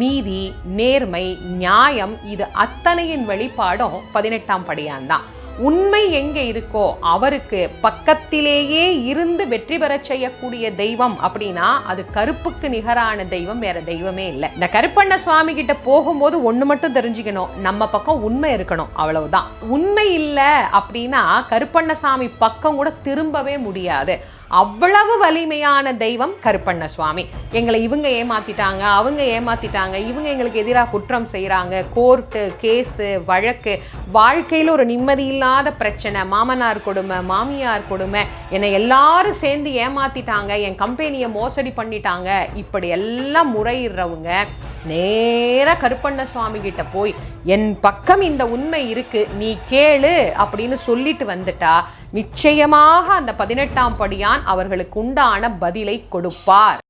நீதி, நேர்மை, நியாயம் இது அத்தனையின் வெளிப்பாடும் 18ஆம் படியான் தான். உண்மை எங்க இருக்கோ அவருக்கு பக்கத்திலேயே இருந்து வெற்றி பெற செய்யக்கூடிய தெய்வம் அப்படின்னா அது கருப்புக்கு நிகரான தெய்வம் வேற தெய்வமே இல்லை. இந்த கருப்பண்ண சுவாமி கிட்ட போகும்போது ஒண்ணு மட்டும் தெரிஞ்சுக்கணும், நம்ம பக்கம் உண்மை இருக்கணும், அவ்வளவுதான். உண்மை இல்லை அப்படின்னா கருப்பண்ணசாமி பக்கம் கூட திரும்பவே முடியாது. அவ்வளவு வலிமையான தெய்வம் கருப்பண்ண சுவாமி. எங்களை இவங்க ஏமாத்திட்டாங்க, அவங்க ஏமாத்திட்டாங்க, இவங்க எங்களுக்கு எதிராக குற்றம் செய்யறாங்க, கோர்ட்டு கேஸு வழக்கு, வாழ்க்கையில் ஒரு நிம்மதி இல்லாத பிரச்சனை, மாமனார் கொடுமை, மாமியார் கொடுமை, என்னை எல்லாரும் சேர்ந்து ஏமாத்திட்டாங்க, என் கம்பெனியை மோசடி பண்ணிட்டாங்க, இப்படி எல்லாம் முறையிடுறவங்க நேரா கருப்பண்ண சுவாமி கிட்ட போய் என் பக்கம் இந்த உண்மை இருக்கு நீ கேளு அப்படின்னு சொல்லிட்டு வந்துட்டா நிச்சயமாக அந்த 18ஆம் படியான் அவர்களுக்கு உண்டான பதிலை கொடுப்பார்.